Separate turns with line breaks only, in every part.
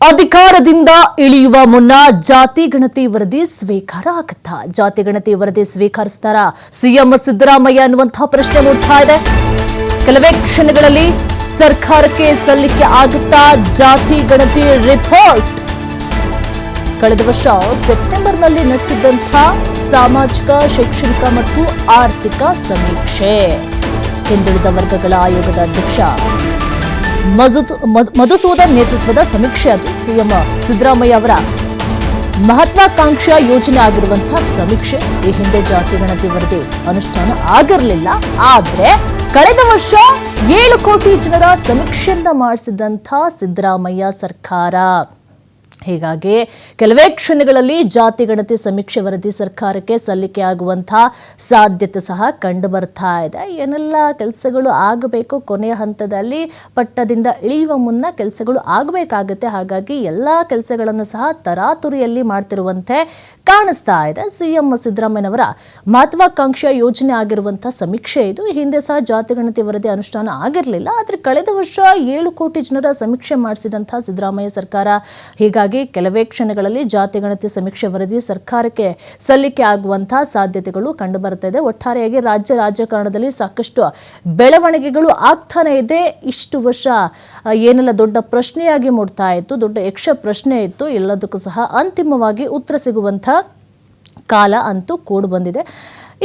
ಅಧಿಕಾರದಿಂದ ಇಳಿಯುವ ಮುನ್ನ ಜಾತಿ ಗಣತಿ ವರದಿ ಸ್ವೀಕಾರ ಆಗುತ್ತಾ? ಜಾತಿ ಗಣತಿ ವರದಿ ಸ್ವೀಕರಿಸ್ತಾರ ಸಿಎಂ ಸಿದ್ದರಾಮಯ್ಯ ಅನ್ನುವಂತಹ ಪ್ರಶ್ನೆ ಮೂಡ್ತಾ ಇದೆ. ಕೆಲವೇ ಕ್ಷಣಗಳಲ್ಲಿ ಸರ್ಕಾರಕ್ಕೆ ಸಲ್ಲಿಕೆ ಆಗುತ್ತಾ ಜಾತಿ ಗಣತಿ ರಿಪೋರ್ಟ್? ಕಳೆದ ವರ್ಷ ಸೆಪ್ಟೆಂಬರ್ನಲ್ಲಿ ನಡೆಸಿದ್ದಂತಹ ಸಾಮಾಜಿಕ, ಶೈಕ್ಷಣಿಕ ಮತ್ತು ಆರ್ಥಿಕ ಸಮೀಕ್ಷೆ ಹಿಂದುಳಿದ ವರ್ಗಗಳ ಆಯೋಗದ ಅಧ್ಯಕ್ಷ ಮಧುಸೂದನ್ ನೇತೃತ್ವದ ಸಮೀಕ್ಷೆ. ಅದು ಸಿಎಂ ಸಿದ್ದರಾಮಯ್ಯ ಅವರ ಮಹತ್ವಾಕಾಂಕ್ಷಾ ಯೋಜನೆ ಆಗಿರುವಂತಹ ಸಮೀಕ್ಷೆ. ಈ ಹಿಂದೆ ಜಾತಿ ಗಣತಿ ವರದಿ ಅನುಷ್ಠಾನ ಆಗಿರಲಿಲ್ಲ. ಆದ್ರೆ ಕಳೆದ ವರ್ಷ 7 ಕೋಟಿ ಜನರ ಸಮೀಕ್ಷೆಯನ್ನ ಮಾಡಿಸಿದಂತಹ ಸಿದ್ದರಾಮಯ್ಯ ಸರ್ಕಾರ. ಹೀಗಾಗಿ ಕೆಲವೇ ಕ್ಷಣಗಳಲ್ಲಿ ಜಾತಿ ಗಣತಿ ಸಮೀಕ್ಷೆ ವರದಿ ಸರ್ಕಾರಕ್ಕೆ ಸಲ್ಲಿಕೆ ಆಗುವಂತಹ ಸಾಧ್ಯತೆ ಸಹ ಕಂಡು ಬರ್ತಾ ಇದೆ. ಏನೆಲ್ಲ ಕೆಲಸಗಳು ಆಗಬೇಕು, ಕೊನೆಯ ಹಂತದಲ್ಲಿ ಪಟ್ಟದಿಂದ ಇಳಿಯುವ ಮುನ್ನ ಕೆಲಸಗಳು ಆಗಬೇಕಾಗುತ್ತೆ. ಹಾಗಾಗಿ ಎಲ್ಲ ಕೆಲಸಗಳನ್ನು ಸಹ ತರಾತುರಿಯಲ್ಲಿ ಮಾಡ್ತಿರುವಂತೆ ಕಾಣಿಸ್ತಾ ಇದೆ. ಸಿಎಂ ಸಿದ್ದರಾಮಯ್ಯನವರ ಮಹತ್ವಾಕಾಂಕ್ಷಾ ಯೋಜನೆ ಆಗಿರುವಂತಹ ಸಮೀಕ್ಷೆ ಇದು. ಹಿಂದೆ ಸಹ ಜಾತಿ ಗಣತಿ ವರದಿ ಅನುಷ್ಠಾನ ಆಗಿರಲಿಲ್ಲ. ಆದರೆ ಕಳೆದ ವರ್ಷ 7 ಕೋಟಿ ಜನರ ಸಮೀಕ್ಷೆ ಮಾಡಿಸಿದಂತಹ ಸಿದ್ದರಾಮಯ್ಯ ಸರ್ಕಾರ. ಹೀಗಾಗಿ ಕೆಲವೇ ಕ್ಷಣಗಳಲ್ಲಿ ಜಾತಿ ಗಣತಿ ಸಮೀಕ್ಷೆ ವರದಿ ಸರ್ಕಾರಕ್ಕೆ ಸಲ್ಲಿಕೆ ಆಗುವಂತಹ ಸಾಧ್ಯತೆಗಳು ಕಂಡು ಬರ್ತಾ ಇದೆ. ಒಟ್ಟಾರೆಯಾಗಿ ರಾಜ್ಯ ರಾಜಕಾರಣದಲ್ಲಿ ಸಾಕಷ್ಟು ಬೆಳವಣಿಗೆಗಳು ಆಗ್ತಾನೆ ಇದೆ. ಇಷ್ಟು ವರ್ಷ ಏನೆಲ್ಲ ದೊಡ್ಡ ಪ್ರಶ್ನೆಯಾಗಿ ಮೂಡ್ತಾ ಇತ್ತು, ದೊಡ್ಡ ಯಕ್ಷ ಪ್ರಶ್ನೆ ಇತ್ತು, ಎಲ್ಲದಕ್ಕೂ ಸಹ ಅಂತಿಮವಾಗಿ ಉತ್ತರ ಸಿಗುವಂತಹ ಕಾಲ ಅಂತೂ ಕೂಡು ಬಂದಿದೆ.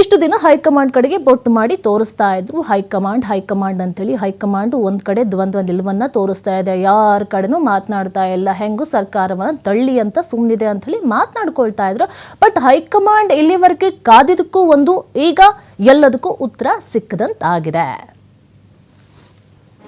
ಇಷ್ಟು ದಿನ ಹೈಕಮಾಂಡ್ ಕಡೆಗೆ ಬೊಟ್ಟು ಮಾಡಿ ತೋರಿಸ್ತಾ ಇದ್ರು. ಹೈಕಮಾಂಡ್ ಅಂತೇಳಿ ಹೈಕಮಾಂಡ್ ಒಂದ್ ಕಡೆ ದ್ವಂದ್ವ ನಿಲುವನ್ನ ತೋರಿಸ್ತಾ ಇದೆ. ಯಾರ ಕಡೆನೂ ಮಾತನಾಡ್ತಾ ಇಲ್ಲ, ಹೆಂಗು ಸರ್ಕಾರವನ್ನ ತಳ್ಳಿ ಅಂತ ಸುಮ್ಮನಿದೆ ಅಂತ ಹೇಳಿ ಮಾತನಾಡ್ಕೊಳ್ತಾ ಇದ್ರು. ಬಟ್ ಹೈಕಮಾಂಡ್ ಇಲ್ಲಿವರೆಗೆ ಕಾದಿದ್ದಕ್ಕೂ ಒಂದು, ಈಗ ಎಲ್ಲದಕ್ಕೂ ಉತ್ತರ ಸಿಕ್ಕದಂತಾಗಿದೆ.